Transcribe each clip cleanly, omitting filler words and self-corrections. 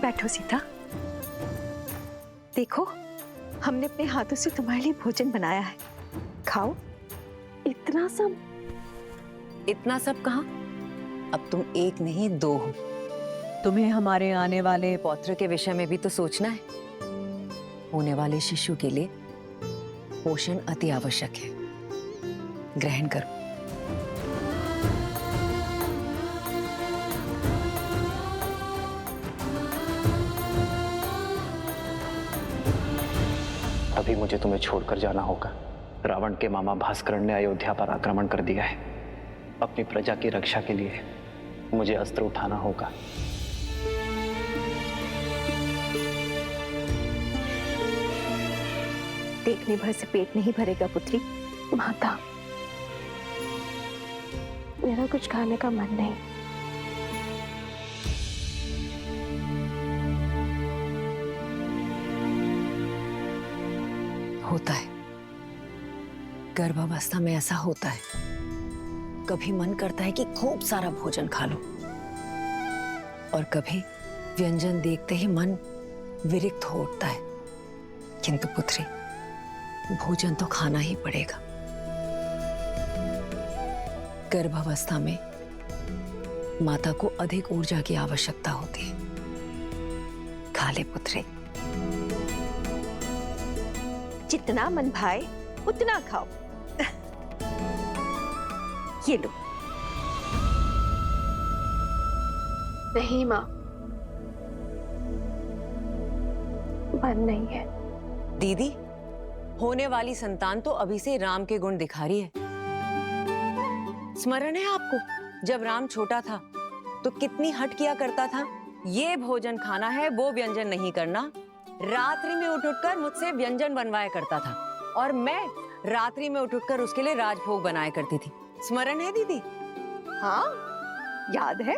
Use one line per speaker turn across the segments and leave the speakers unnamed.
बैठो सीता। देखो, हमने अपने हाथों से तुम्हारे लिए भोजन बनाया है, खाओ। इतना सब?
इतना सब कहाँ? अब तुम एक नहीं दो हो। तुम्हें हमारे आने वाले पौत्र के विषय में भी तो सोचना है। होने वाले शिशु के लिए पोषण अति आवश्यक है। ग्रहण करो।
अभी मुझे तुम्हें छोड़कर जाना होगा। रावण के मामा भास्करण ने अयोध्या पर आक्रमण कर दिया है। अपनी प्रजा की रक्षा के लिए मुझे अस्त्र उठाना होगा।
देखने भर से पेट नहीं भरेगा पुत्री।
माता, मेरा कुछ खाने का मन नहीं।
होता है, गर्भावस्था में ऐसा होता है। कभी मन करता है कि खूब सारा भोजन खा लो, और कभी व्यंजन देखते ही मन विरक्त हो उठता है। किंतु पुत्री, भोजन तो खाना ही पड़ेगा। गर्भावस्था में माता को अधिक ऊर्जा की आवश्यकता होती है। खा ले पुत्री।
जितना मन भाए उतना खाओ। ये लो।
नहीं माँ, मन नहीं है।
दीदी, होने वाली संतान तो अभी से राम के गुण दिखा रही है। स्मरण है आपको, जब राम छोटा था तो कितनी हट किया करता था। ये भोजन खाना है, वो व्यंजन नहीं करना। रात्रि में उठ उठकर मुझसे व्यंजन बनवाया करता था, और मैं रात्रि में उठ उठकर उसके लिए राजभोग बनाया करती थी। स्मरण है दीदी?
हाँ, याद है।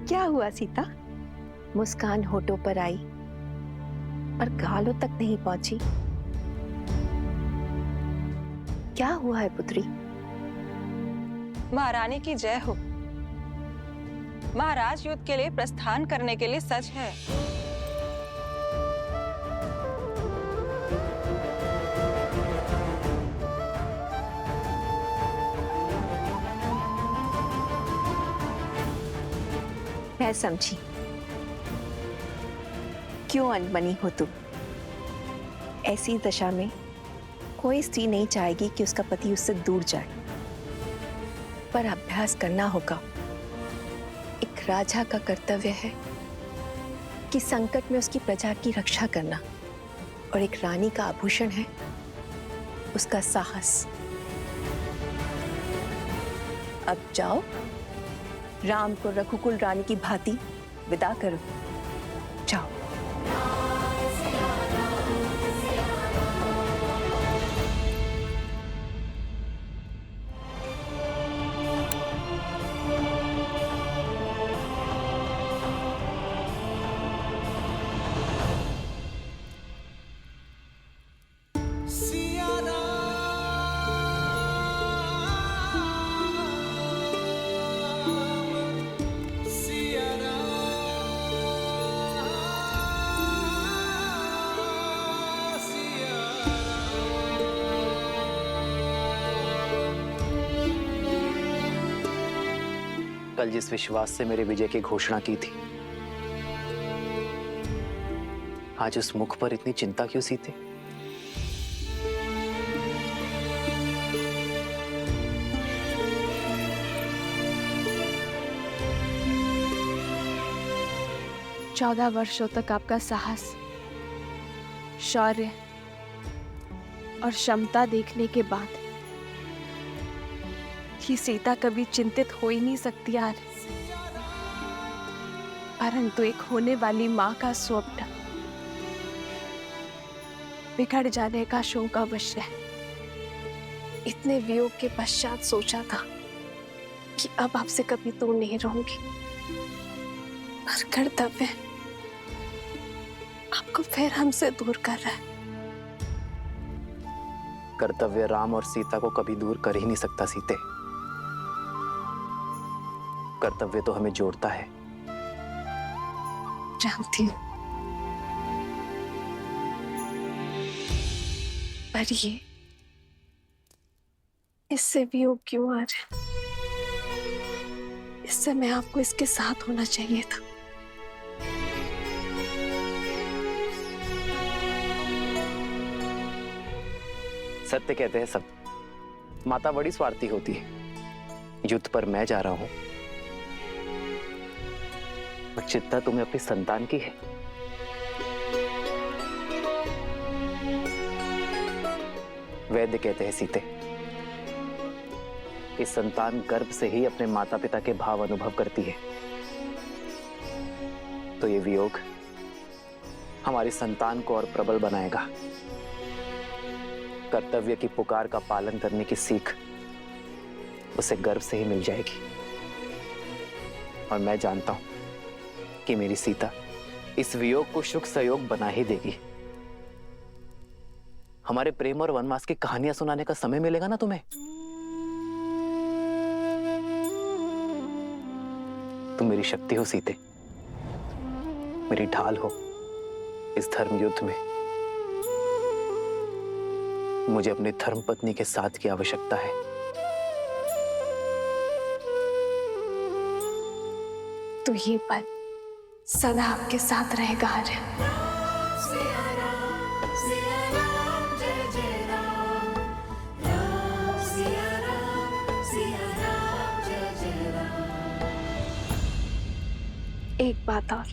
क्या हुआ सीता? मुस्कान होठों पर आई और गालों तक नहीं पहुंची। क्या हुआ है पुत्री?
महारानी की जय हो। महाराज युद्ध के लिए प्रस्थान करने के लिए सच है।
मैं समझी क्यों अनबनी हो तुम। ऐसी दशा में कोई स्त्री नहीं चाहेगी कि उसका पति उससे दूर जाए, पर अभ्यास करना होगा। एक राजा का कर्तव्य है कि संकट में उसकी प्रजा की रक्षा करना, और एक रानी का आभूषण है उसका साहस। अब जाओ, राम को रघुकुल रानी की भांति विदा करो। जाओ।
कल जिस विश्वास से मेरे विजय की घोषणा की थी, आज उस मुख पर इतनी चिंता क्यों सीते?
चौदह वर्षों तक आपका साहस, शौर्य और क्षमता देखने के बाद ही सीता कभी चिंतित हो ही नहीं सकती यार। परंतु एक होने वाली माँ का स्वप्न बिगड़ जाने का शोक अवश्य है। इतने वियोग के पश्चात सोचा था कि अब आपसे कभी दूर नहीं रहूंगी, पर कर्तव्य आपको फिर हमसे दूर कर रहा है।
कर्तव्य राम और सीता को कभी दूर कर ही नहीं सकता सीते। कर्तव्य तो हमें जोड़ता है।
जानती हूँ, पर ये इससे वियोग क्यों आ रहा है? इस समय आपको इसके साथ होना चाहिए था।
सत्य कहते हैं सब। माता बड़ी स्वार्थी होती है। युद्ध पर मैं जा रहा हूं, और चिंता तुम्हें अपनी संतान की है। वैद्य कहते हैं सीते, इस संतान गर्भ से ही अपने माता पिता के भाव अनुभव करती है। तो ये वियोग हमारी संतान को और प्रबल बनाएगा। कर्तव्य की पुकार का पालन करने की सीख उसे गर्भ से ही मिल जाएगी। और मैं जानता हूं कि मेरी सीता इस वियोग को सुख सहयोग बना ही देगी। हमारे प्रेम और वनवास की कहानियां सुनाने का समय मिलेगा ना तुम्हें? तुम मेरी शक्ति हो सीते, मेरी ढाल हो इस धर्म युद्ध में। मुझे अपनी धर्म पत्नी के साथ की आवश्यकता है।
तो ये पल सदा आपके साथ रहेगा आर्य। एक बात और,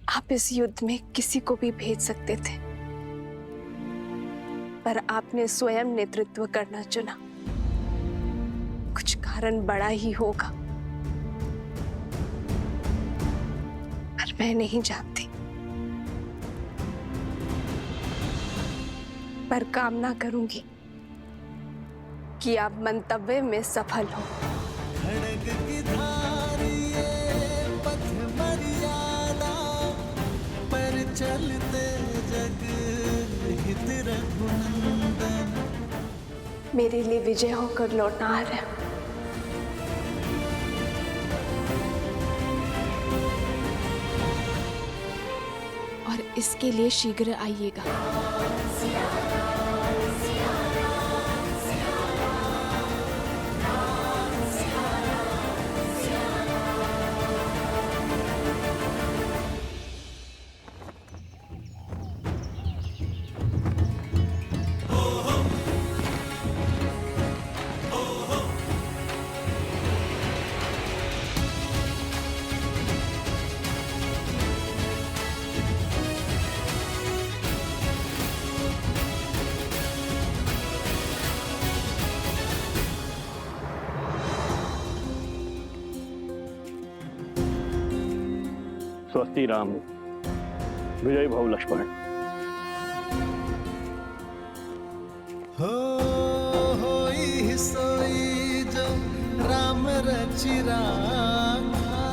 आप इस युद्ध में किसी को भी भेज सकते थे, पर आपने स्वयं नेतृत्व करना चुना। कुछ कारण बड़ा ही होगा, पर मैं नहीं जानती। पर कामना करूंगी कि आप मंतव्य में सफल हो।
खड़ग की धार ये पथ मर्यादा, पर चलते जग हित रघुनंदन।
मेरे लिए विजय होकर लौटना आ रहा है। और इसके लिए शीघ्र आइएगा।
स्वस्ति राम, विजय भव लक्ष्मण।
होई सोई जो राम रचि राखा,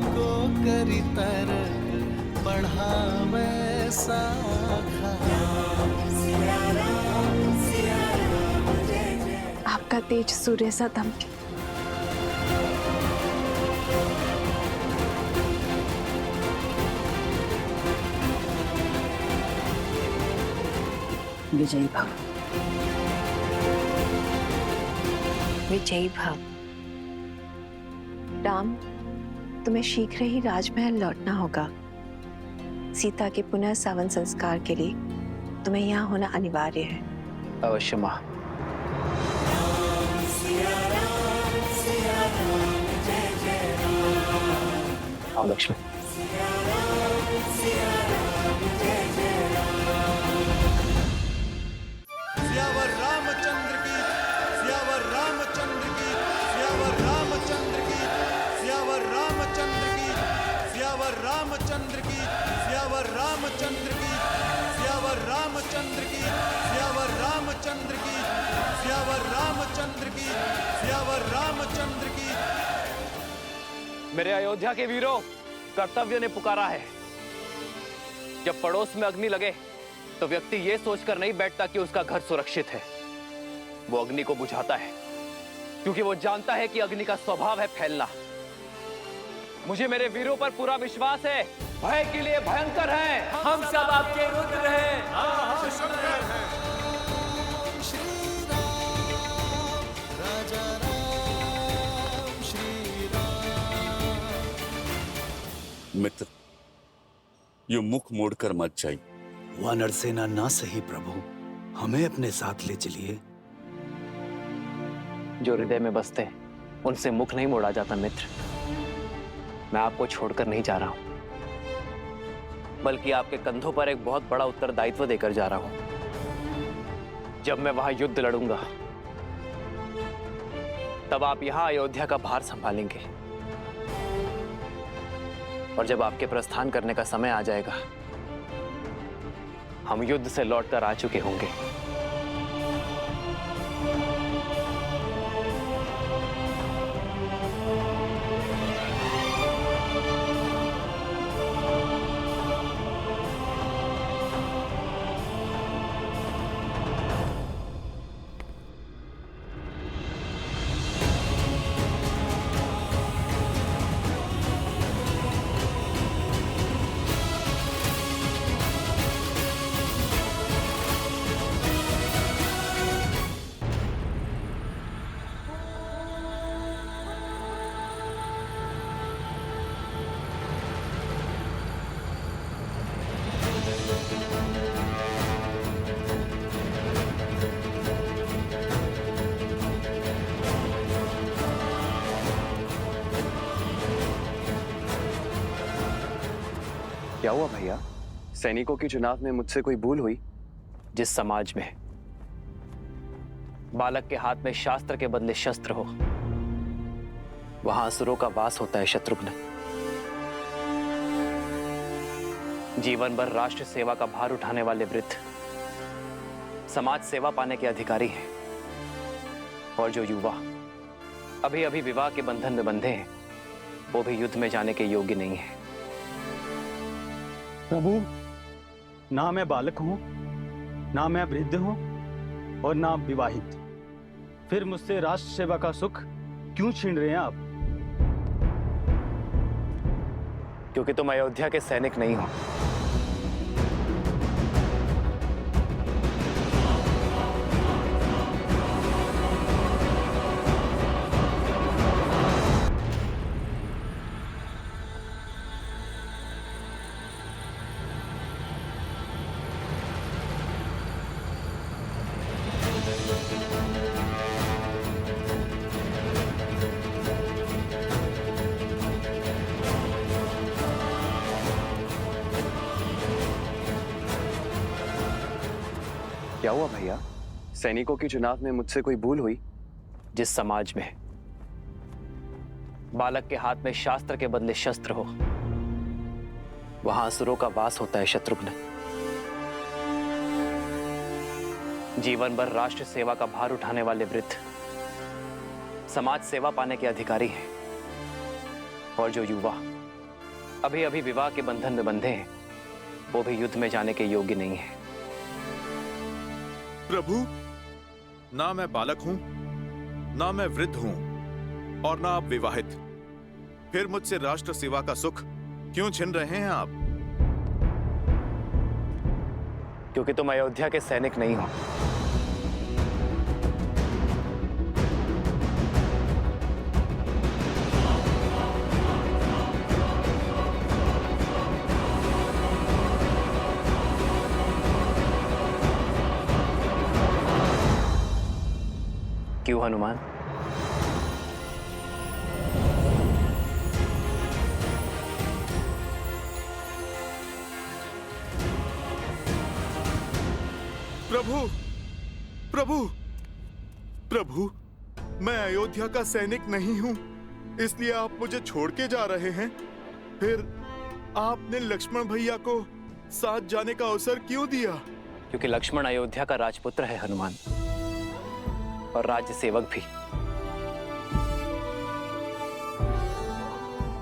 को करी तर बढ़ावे साखा।
आपका तेज सूर्य सा दमके।
विजयी भव।
विजयी भव। राम, तुम्हें शीघ्र ही राजमहल लौटना होगा। सीता के पुनः सावन संस्कार के लिए तुम्हें यहाँ होना अनिवार्य है।
अवश्य मां। आओ लक्ष्मी।
सियावर रामचंद्र की, सियावर रामचंद्र की, सियावर रामचंद्र की, सियावर रामचंद्र की, सियावर रामचंद्र की, सियावर रामचंद्र की, सियावर रामचंद्र की, सियावर रामचंद्र की, सियावर रामचंद्र की, सियावर रामचंद्र की।
मेरे अयोध्या के वीरों, कर्तव्य ने पुकारा है। जब पड़ोस में अग्नि लगे तो व्यक्ति ये सोचकर नहीं बैठता कि उसका घर सुरक्षित है। वो अग्नि को बुझाता है, क्योंकि वो जानता है कि अग्नि का स्वभाव है फैलना। मुझे मेरे वीरों पर पूरा विश्वास है, भय के लिए भयंकर है।
हम सब आपके रुद्र हैं।
मित्र, ये मुख मोड़कर मत जाइए।
वानर सेना ना सही प्रभु, हमें अपने साथ ले चलिए।
जो हृदय में बसते हैं उनसे मुख नहीं मोड़ा जाता मित्र। मैं आपको छोड़कर नहीं जा रहा हूं, बल्कि आपके कंधों पर एक बहुत बड़ा उत्तरदायित्व देकर जा रहा हूं। जब मैं वहां युद्ध लड़ूंगा तब आप यहां अयोध्या का भार संभालेंगे, और जब आपके प्रस्थान करने का समय आ जाएगा हम युद्ध से लौटकर आ चुके होंगे।
क्या हुआ भैया? सैनिकों के चुनाव में मुझसे कोई भूल हुई?
जिस समाज में बालक के हाथ में शास्त्र के बदले शस्त्र हो, वहां असुरों का वास होता है शत्रुघ्न। जीवन भर राष्ट्र सेवा का भार उठाने वाले वृद्ध समाज सेवा पाने के अधिकारी हैं, और जो युवा अभी अभी विवाह के बंधन में बंधे हैं वो भी युद्ध में जाने के योग्य नहीं है।
प्रभु, ना मैं बालक हूं, ना मैं वृद्ध हूं, और ना विवाहित। फिर मुझसे राष्ट्र सेवा का सुख क्यों छीन रहे हैं आप?
क्योंकि तुम अयोध्या के सैनिक नहीं हो।
क्या हुआ भैया? सैनिकों के चुनाव में मुझसे कोई भूल हुई?
जिस समाज में बालक के हाथ में शास्त्र के बदले शस्त्र हो, वहां असुरों का वास होता है शत्रुघ्न। जीवन भर राष्ट्र सेवा का भार उठाने वाले वृद्ध समाज सेवा पाने के अधिकारी हैं, और जो युवा अभी अभी विवाह के बंधन में बंधे हैं वो भी युद्ध में जाने के योग्य नहीं है।
प्रभु, ना मैं बालक हूं, ना मैं वृद्ध हूं, और ना आप विवाहित। फिर मुझसे राष्ट्र सेवा का सुख क्यों छीन रहे हैं आप?
क्योंकि तुम अयोध्या के सैनिक नहीं हो। क्यों हनुमान?
प्रभु, प्रभु, प्रभु, मैं अयोध्या का सैनिक नहीं हूं, इसलिए आप मुझे छोड़ के जा रहे हैं। फिर आपने लक्ष्मण भैया को साथ जाने का अवसर क्यों दिया?
क्योंकि लक्ष्मण अयोध्या का राजपुत्र है हनुमान, और राज्य सेवक भी।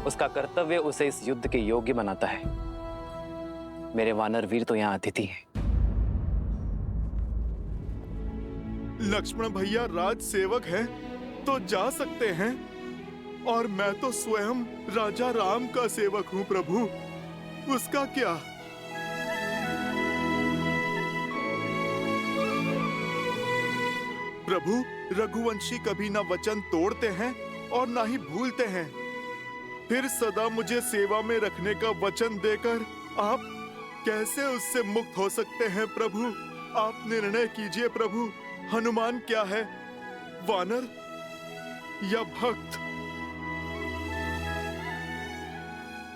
उसका कर्तव्य उसे इस युद्ध के योग्य बनाता है। मेरे वानर वीर तो यहाँ अतिथि हैं।
लक्ष्मण भैया राज सेवक हैं, तो जा सकते हैं, और मैं तो स्वयं राजा राम का सेवक हूँ प्रभु। उसका क्या? प्रभु, रघुवंशी कभी ना वचन तोड़ते हैं और ना ही भूलते हैं। फिर सदा मुझे सेवा में रखने का वचन देकर आप कैसे उससे मुक्त हो सकते हैं प्रभु? आप निर्णय कीजिए प्रभु। हनुमान क्या है, वानर या भक्त?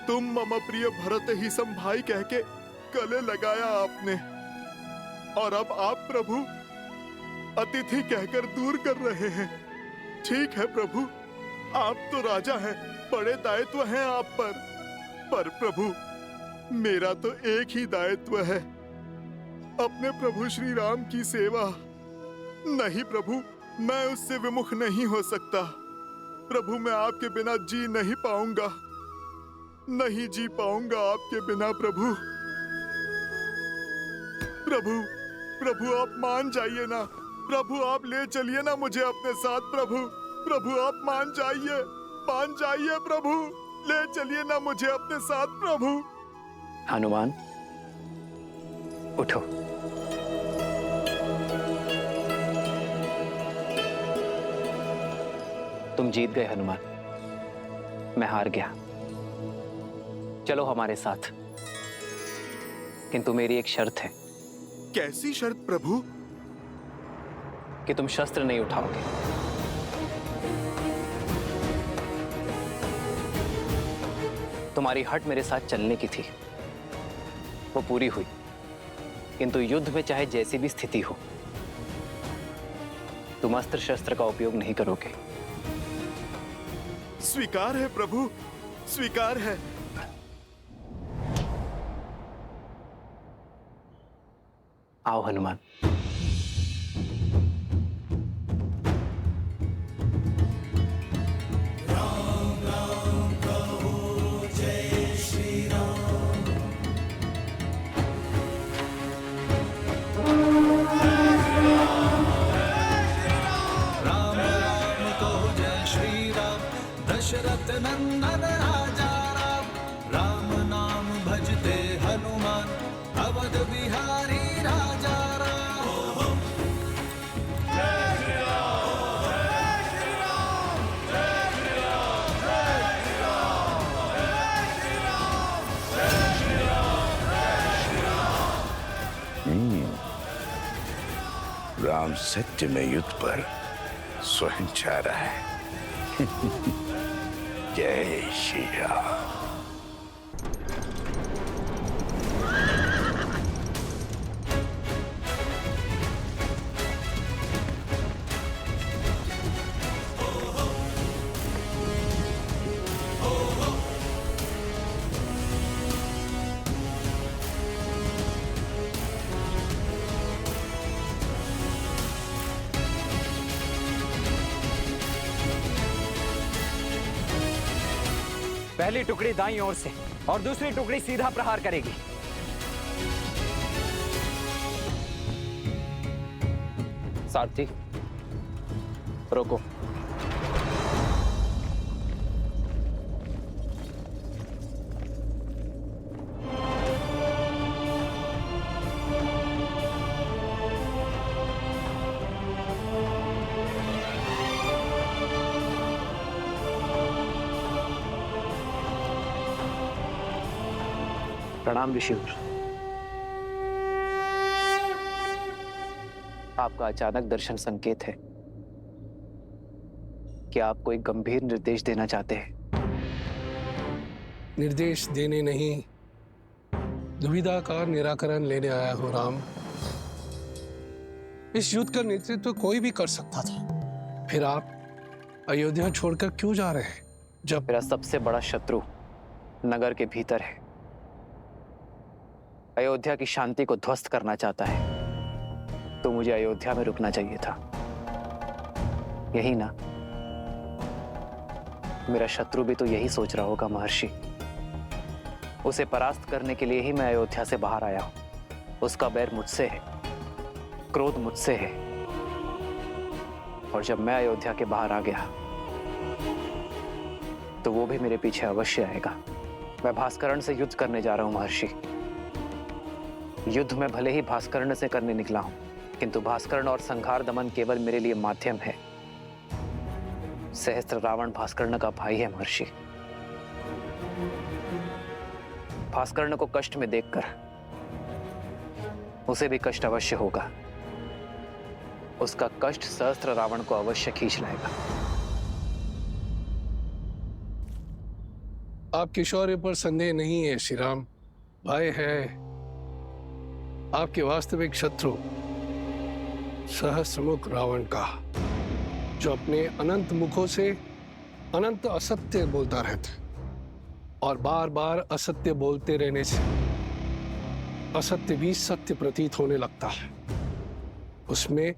तुम मम प्रिय भरत ही सम भाई कह के गले लगाया आपने, और अब आप प्रभु अतिथि कहकर दूर कर रहे हैं। ठीक है प्रभु, आप तो राजा हैं, बड़े दायित्व हैं आप पर प्रभु मेरा तो एक ही दायित्व है, अपने प्रभु श्री राम की सेवा। नहीं प्रभु, मैं उससे विमुख नहीं हो सकता। प्रभु, मैं आपके बिना जी नहीं पाऊंगा, नहीं जी पाऊंगा आपके बिना प्रभु। प्रभु आप मान जाइए ना प्रभु, आप ले चलिए ना मुझे अपने साथ प्रभु आप मान जाइए प्रभु, ले चलिए ना मुझे अपने साथ प्रभु।
हनुमान, उठो। तुम जीत गए हनुमान, मैं हार गया। चलो हमारे साथ, किंतु मेरी एक शर्त है।
कैसी शर्त प्रभु?
कि तुम शस्त्र नहीं उठाओगे। तुम्हारी हट मेरे साथ चलने की थी, वो पूरी हुई, किंतु युद्ध में चाहे जैसी भी स्थिति हो, तुम अस्त्र शस्त्र का उपयोग नहीं करोगे।
स्वीकार है प्रभु, स्वीकार है।
आओ हनुमान।
दशरथ नंदन राजा राम, राम नाम भजते हनुमान, अवध बिहारी राजा राम। जय श्री राम, जय श्री राम, जय श्री राम, जय श्री राम, जय श्री राम, जय श्री राम, जय श्री राम।
राम सत्य में युद्ध पर स्वयं छा रहा है। जय श्री राम।
पहली टुकड़ी दाईं ओर से और दूसरी टुकड़ी सीधा प्रहार करेगी।
सारथी, रोको। प्रणाम ऋषिवर। आपका अचानक दर्शन संकेत है कि आप कोई गंभीर निर्देश देना चाहते हैं।
निर्देश देने नहीं, दुविधा का निराकरण लेने आया हूं राम। इस युद्ध का नेतृत्व कोई भी कर सकता था, फिर आप अयोध्या छोड़कर क्यों जा रहे हैं? जब
मेरा सबसे बड़ा शत्रु नगर के भीतर है, अयोध्या की शांति को ध्वस्त करना चाहता है, तो मुझे अयोध्या में रुकना चाहिए था। यही ना? मेरा शत्रु भी तो यही सोच रहा होगा महर्षि। उसे परास्त करने के लिए ही मैं अयोध्या से बाहर आया हूं। उसका बैर मुझसे है, क्रोध मुझसे है। और जब मैं अयोध्या के बाहर आ गया तो वो भी मेरे पीछे अवश्य आएगा। मैं भास्करण से युद्ध करने जा रहा हूं महर्षि। युद्ध में भले ही भास्करण से करने निकला हूं, किंतु भास्करण और संहार दमन केवल मेरे लिए माध्यम है। सहस्त्र रावण भास्कर्ण का भाई है महर्षि। भास्कर्ण को कष्ट में देखकर उसे भी कष्ट अवश्य होगा। उसका कष्ट सहस्त्र रावण को अवश्य खींच लाएगा।
आपके शौर्य पर संदेह नहीं है श्री राम। भय है आपके वास्तविक शत्रु सहस्त्रमुख रावण का, जो अपने अनंत मुखों से अनंत असत्य बोलता रहता है और बार बार असत्य बोलते रहने से असत्य भी सत्य प्रतीत होने लगता है। उसमें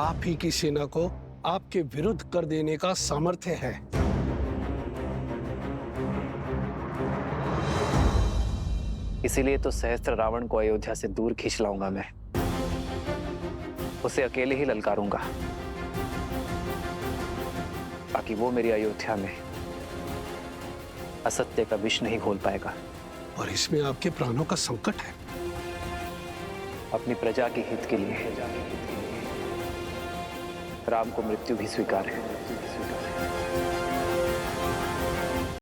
आप ही की सेना को आपके विरुद्ध कर देने का सामर्थ्य है।
इसीलिए तो सहस्त्र रावण को अयोध्या से दूर खींच लाऊंगा मैं। उसे अकेले ही ललकारूंगा ताकि वो मेरी अयोध्या में असत्य का विष नहीं घोल पाएगा।
और इसमें आपके प्राणों का संकट है।
अपनी प्रजा के हित के लिए राम को मृत्यु भी स्वीकार है।